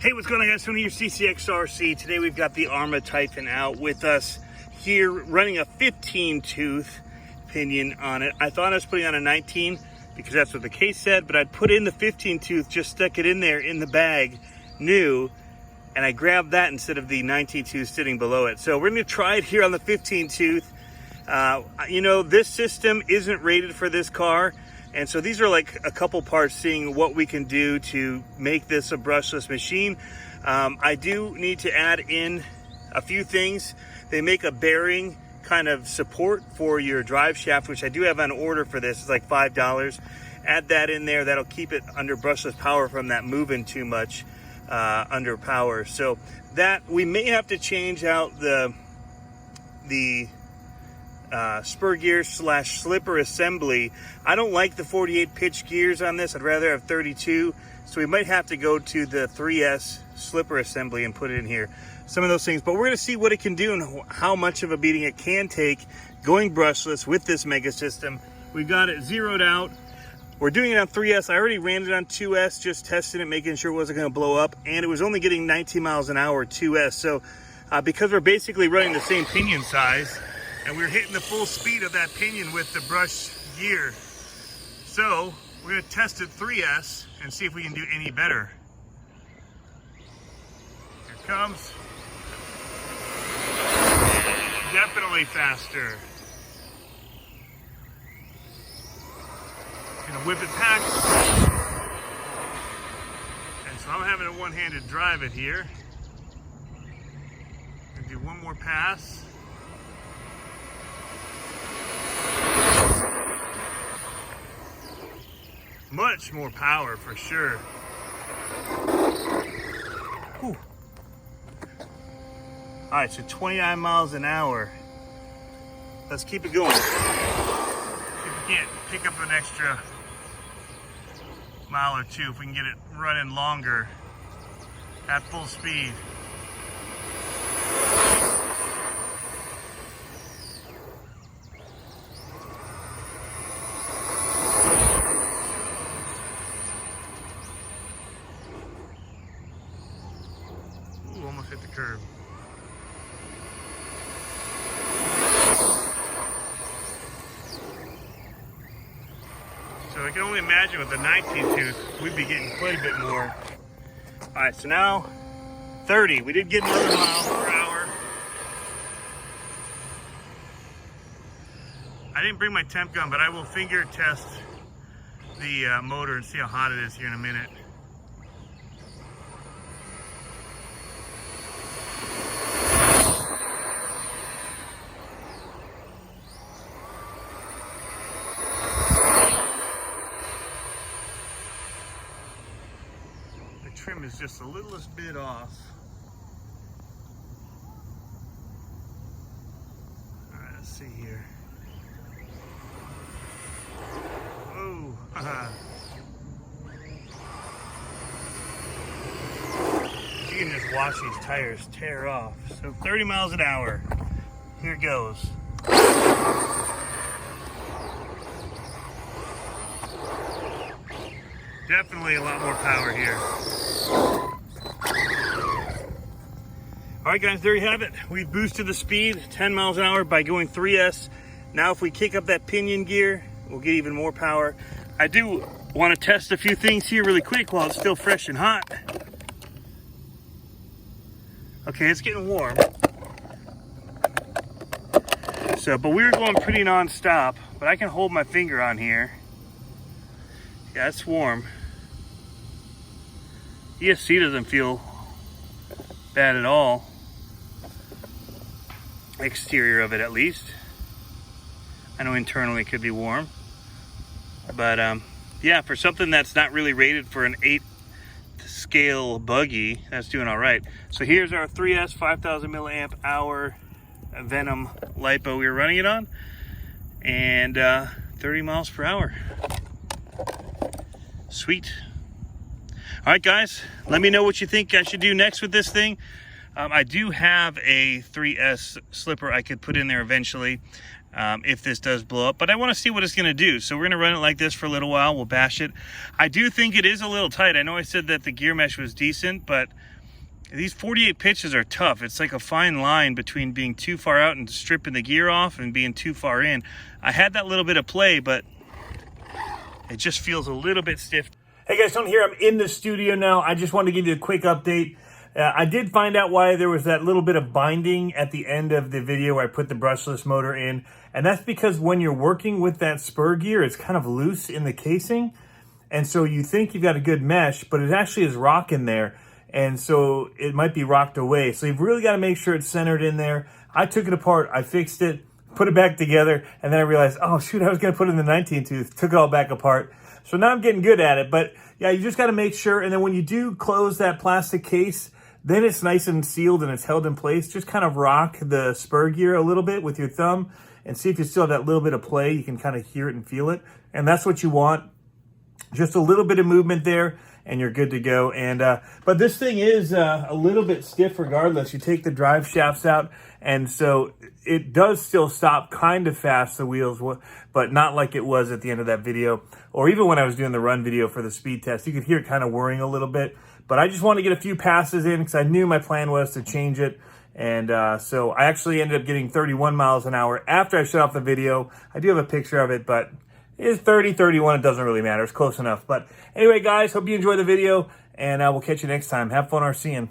Hey, what's going on, guys? Tony here, CCxRC. Today we've got the ARRMA Typhon out with us here, running a 15 tooth pinion on it. I thought I was putting on a 19 because that's what the case said, but I'd put in the 15 tooth, just stuck it in there in the bag, new, and I grabbed that instead of the 19 tooth sitting below it. So we're going to try it here on the 15 tooth. You know, this system isn't rated for this car. And so these are like a couple parts, seeing what we can do to make this a brushless machine. I do need to add in a few things. They make a bearing kind of support for your drive shaft, which I do have on order for this. It's like $5. Add that in there. That'll keep it under brushless power from that moving too much under power. So that we may have to change out the spur gear / slipper assembly. I don't like the 48 pitch gears on this. I'd rather have 32. So we might have to go to the 3S slipper assembly and put it in here. Some of those things, but we're going to see what it can do and how much of a beating it can take going brushless with this mega system. We've got it zeroed out. We're doing it on 3S. I already ran it on 2S, just testing it, making sure it wasn't going to blow up. And it was only getting 19 miles an hour 2S. So because we're basically running the same pinion size, and we're hitting the full speed of that pinion with the brush gear. So we're going to test it 3S and see if we can do any better. Here it comes. Definitely faster. Gonna whip it back. And so I'm having a one-handed drive it here. Gonna do one more pass. Much more power for sure. Whew. All right, so 29 miles an hour. Let's keep it going. See if we can't pick up an extra mile or two, if we can get it running longer at full speed. Almost hit the curb. So I can only imagine with the 19 tooth, we'd be getting quite a bit more. All right, so now 30. We did get another mile per hour. I didn't bring my temp gun, but I will finger test the motor and see how hot it is here in a minute. Trim is just the littlest bit off. All right, let's see here. Oh, you can just watch these tires tear off. So 30 miles an hour. Here it goes. Definitely a lot more power here. All right, guys, there you have it. We boosted the speed 10 miles an hour by going 3S. Now if we kick up that pinion gear, we'll get even more power. I do want to test a few things here really quick while it's still fresh and hot. Okay, it's getting warm. So, but we were going pretty non-stop, but I can hold my finger on here. Yeah, it's warm. ESC doesn't feel bad at all. Exterior of it, at least. I know internally it could be warm. But yeah, for something that's not really rated for an 8 scale buggy, that's doing all right. So here's our 3S 5,000 milliamp hour Venom LiPo we were running it on. And 30 miles per hour. Sweet. All right, guys, let me know what you think I should do next with this thing. I do have a 3S slipper I could put in there eventually. if this does blow up, but I want to see what it's going to do. So we're going to run it like this for a little while. We'll bash it. I do think it is a little tight. I know I said that the gear mesh was decent, but these 48 pitches are tough. It's like a fine line between being too far out and stripping the gear off and being too far in. I had that little bit of play, but it just feels a little bit stiff. Hey guys, I'm here. I'm in the studio now. I just wanted to give you a quick update. I did find out why there was that little bit of binding at the end of the video where I put the brushless motor in. And that's because when you're working with that spur gear, it's kind of loose in the casing. And so you think you've got a good mesh, but it actually is rock in there. And so it might be rocked away. So you've really got to make sure it's centered in there. I took it apart, I fixed it, put it back together, and then I realized, oh shoot, I was going to put it in the 19 tooth. Took it all back apart. So now I'm getting good at it. But yeah, you just got to make sure. And then when you do close that plastic case, then it's nice and sealed and it's held in place. Just kind of rock the spur gear a little bit with your thumb and see if you still have that little bit of play. You can kind of hear it and feel it. And that's what you want. Just a little bit of movement there and you're good to go. And but this thing is a little bit stiff regardless. You take the drive shafts out, and so it does still stop kind of fast, the wheels, but not like it was at the end of that video, or even when I was doing the run video for the speed test. You could hear it kind of whirring a little bit, but I just want to get a few passes in because I knew my plan was to change it. And so I actually ended up getting 31 miles an hour after I shut off the video. I do have a picture of it, but it's 30, 31, it doesn't really matter. It's close enough. But anyway, guys, hope you enjoy the video, and we'll catch you next time. Have fun RCing.